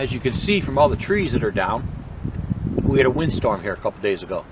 as you can see from all the trees that are down, we had a windstorm here a couple days ago.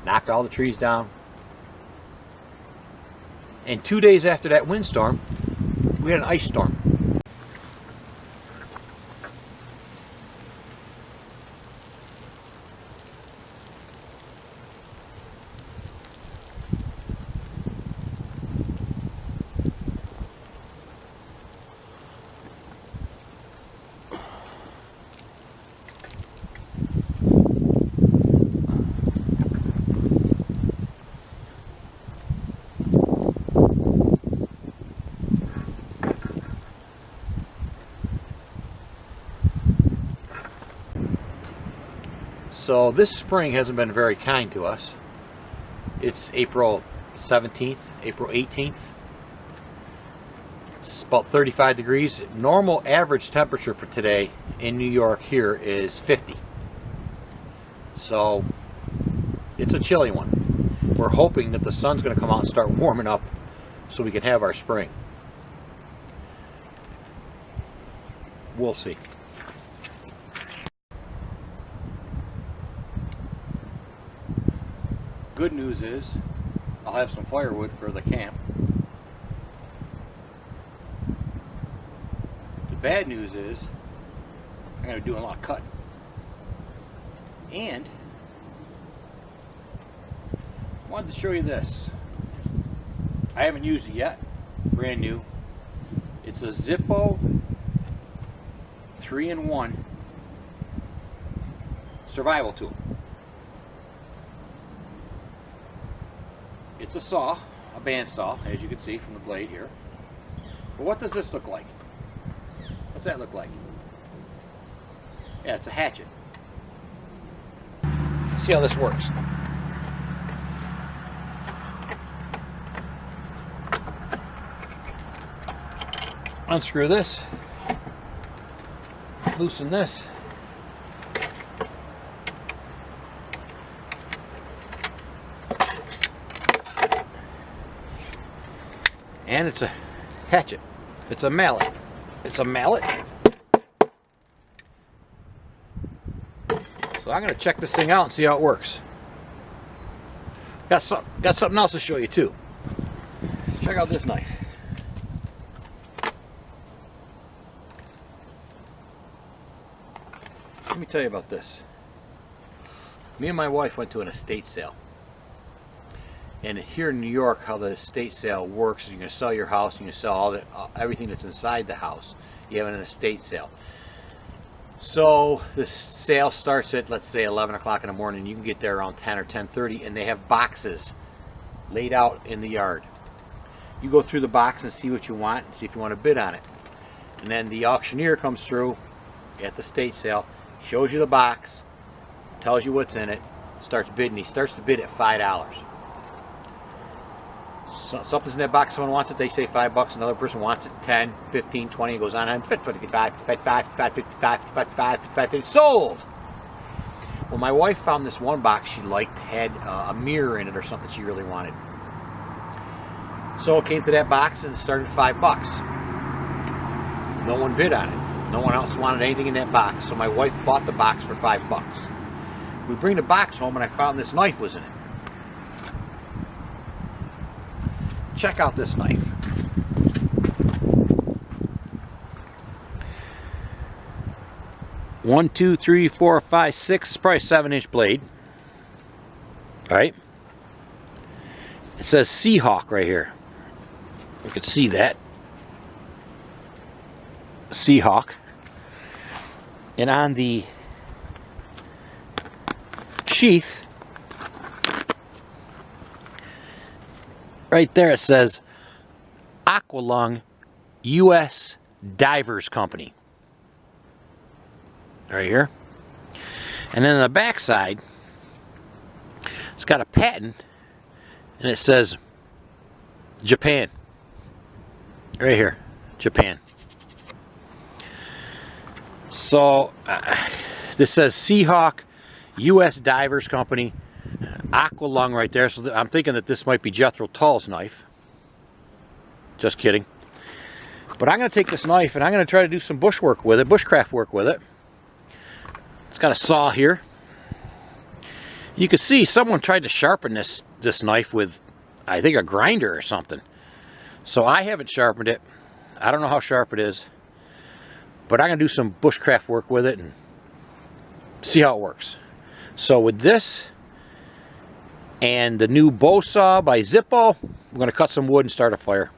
Knocked all the trees down. And 2 days after that windstorm, we had an ice storm. So this spring hasn't been very kind to us. It's April 17th, April 18th. It's about 35 degrees. Normal average temperature for today in New York here is 50. So it's a chilly one. We're hoping that the sun's going to come out and start warming up so we can have our spring. We'll see. Good news is I'll have some firewood for the camp. The bad news is I'm going to be doing a lot of cutting. And I wanted to show you this. I haven't used it yet. Brand new. It's a Zippo 3-in-1 survival tool. It's a saw, a bandsaw, as you can see from the blade here. But what does this look like? What's that look like? Yeah, it's a hatchet. See how this works. Unscrew this, loosen this, and it's a hatchet. It's a mallet. It's a mallet. So I'm going to check this thing out and see how it works. Got something else to show you too. Check out this knife. Let me tell you about this. Me and my wife went to an estate sale. And here in New York, how the estate sale works is you're going to sell your house and you sell everything that's inside the house. You have an estate sale. So the sale starts at, let's say, 11 o'clock in the morning. You can get there around 10 or 10:30, and they have boxes laid out in the yard. You go through the box and see what you want, and see if you want to bid on it. And then the auctioneer comes through at the estate sale, shows you the box, tells you what's in it, starts bidding. He starts to bid at $5. Something's in that box, someone wants it, they say $5, another person wants it 10, 15, 20, it goes on, 55, 55, 55, 55, 55, 55, sold! Well, my wife found this one box she liked, had a mirror in it or something she really wanted. So it came to that box and it started at $5. No one bid on it. No one else wanted anything in that box, so my wife bought the box for $5. We bring the box home and I found this knife was in it. Check out this knife. One, two, three, 4, 5, 6, probably 7-inch blade. All right. It says Seahawk right here. You can see that. Seahawk. And on the sheath, right there it says Aqualung U.S. Divers Company. Right here. And then on the back side, it's got a patent and it says Japan. Right here, Japan. So this says Seahawk U.S. Divers Company, Aqua Lung right there. So I'm thinking that this might be Jethro Tull's knife. Just kidding. But I'm going to take this knife and I'm going to try to do some bushwork with it, bushcraft work with it. It's got a saw here. You can see someone tried to sharpen this knife with, I think, a grinder or something. So I haven't sharpened it. I don't know how sharp it is. But I'm going to do some bushcraft work with it and see how it works. So with this and the new bow saw by Zippo, I'm going to cut some wood and start a fire.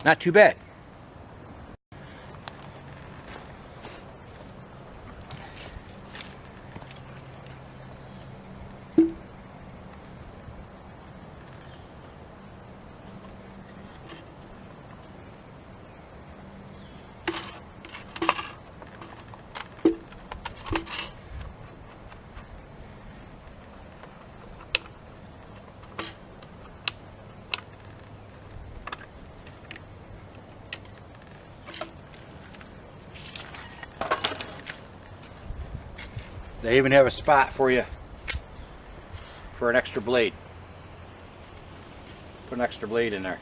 Not too bad. They even have a spot for you for an extra blade. Put an extra blade in there.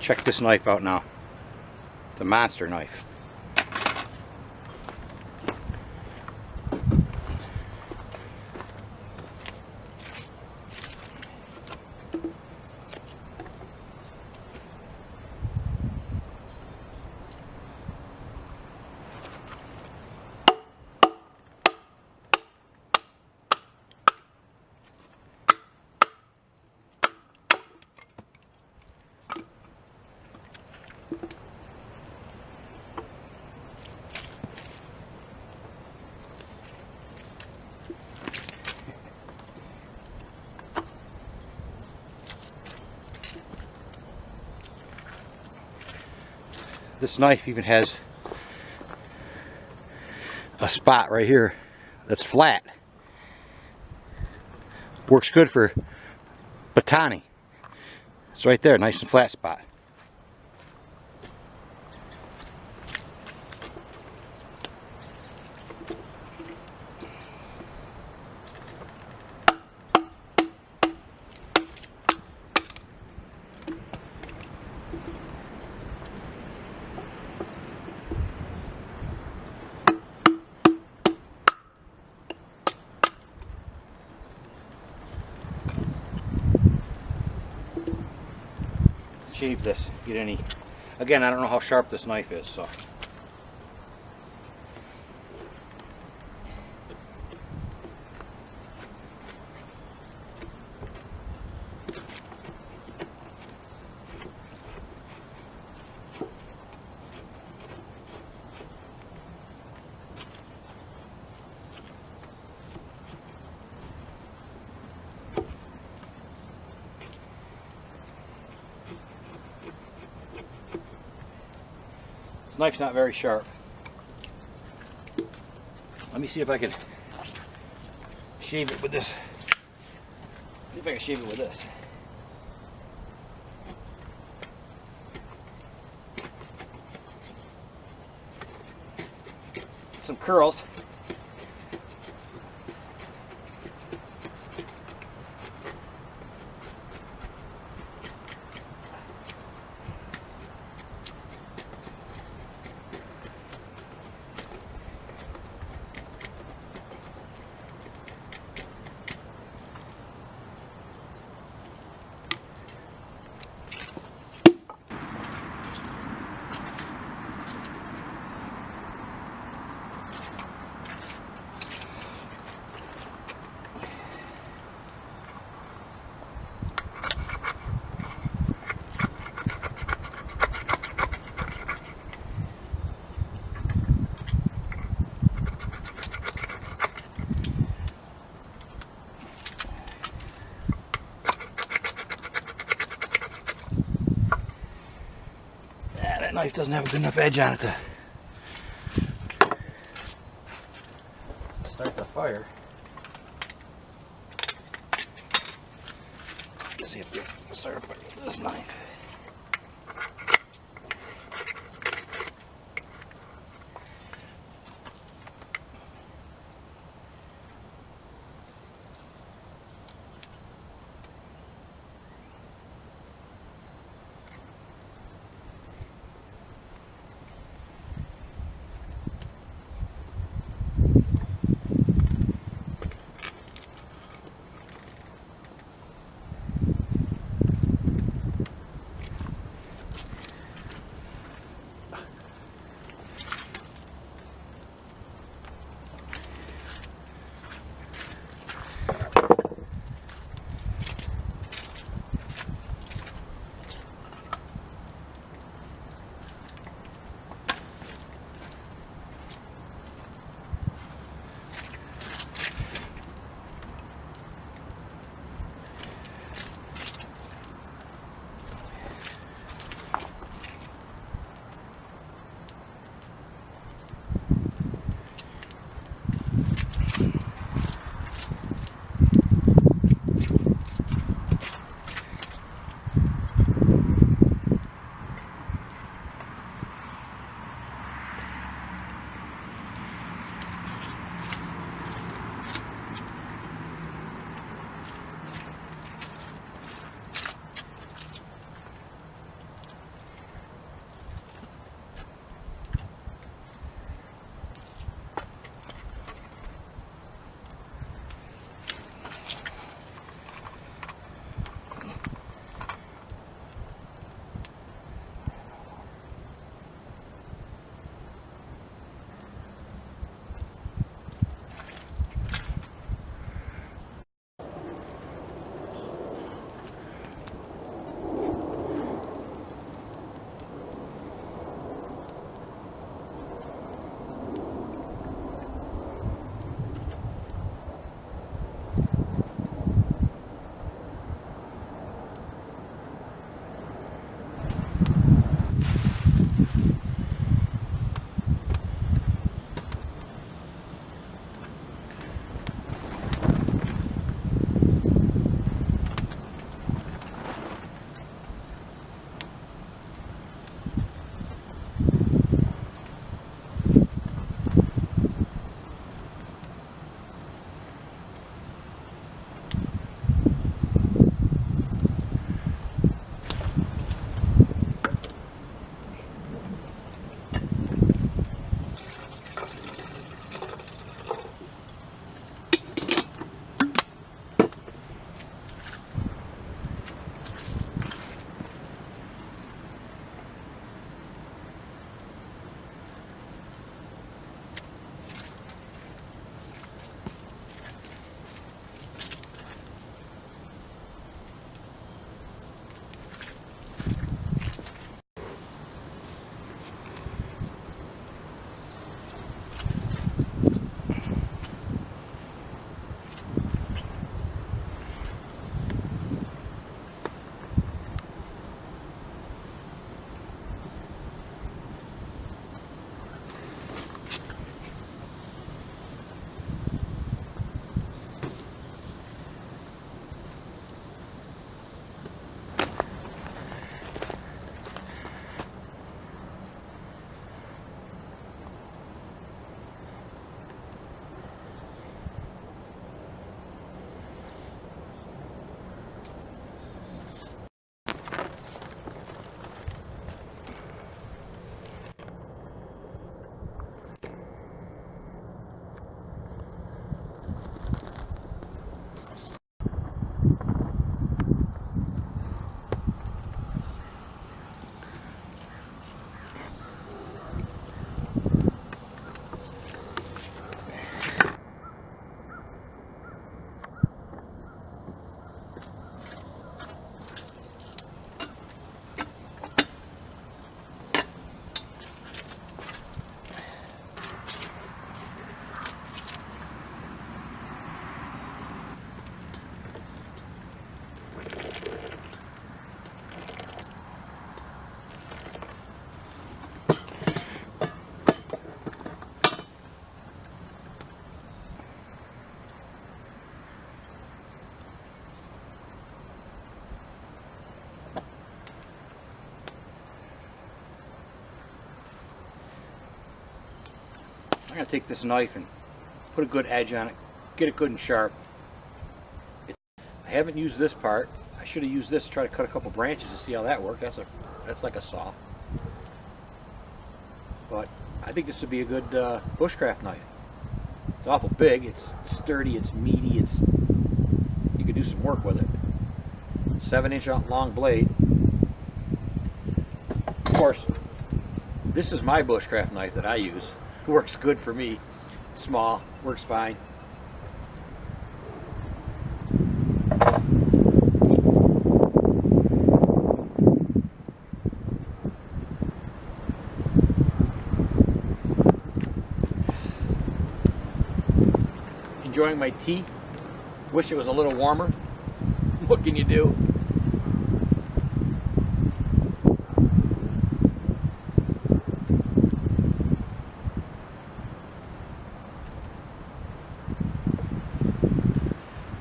Check this knife out now. It's a monster knife. This knife even has a spot right here that's flat. Works good for batani. It's right there, nice and flat spot. Shave this, get any. Again, I don't know how sharp this knife is, so. This knife's not very sharp. Let me see if I can shave it with this. See if I can shave it with this. Some curls. That knife doesn't have a good enough edge on it to start the fire. Let's see if we can start a fire with this knife. I'm going to take this knife and put a good edge on it, get it good and sharp. I haven't used this part. I should have used this to try to cut a couple branches to see how that worked. That's like a saw. But I think this would be a good bushcraft knife. It's awful big, it's sturdy, it's meaty, you could do some work with it. 7-inch long blade. Of course, this is my bushcraft knife that I use. It works good for me. Small, works fine. Enjoying my tea. Wish it was a little warmer. What can you do?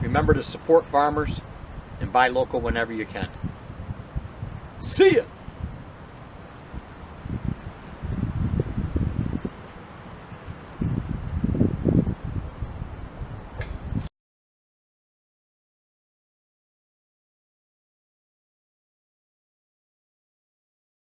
Remember to support farmers and buy local whenever you can. See ya!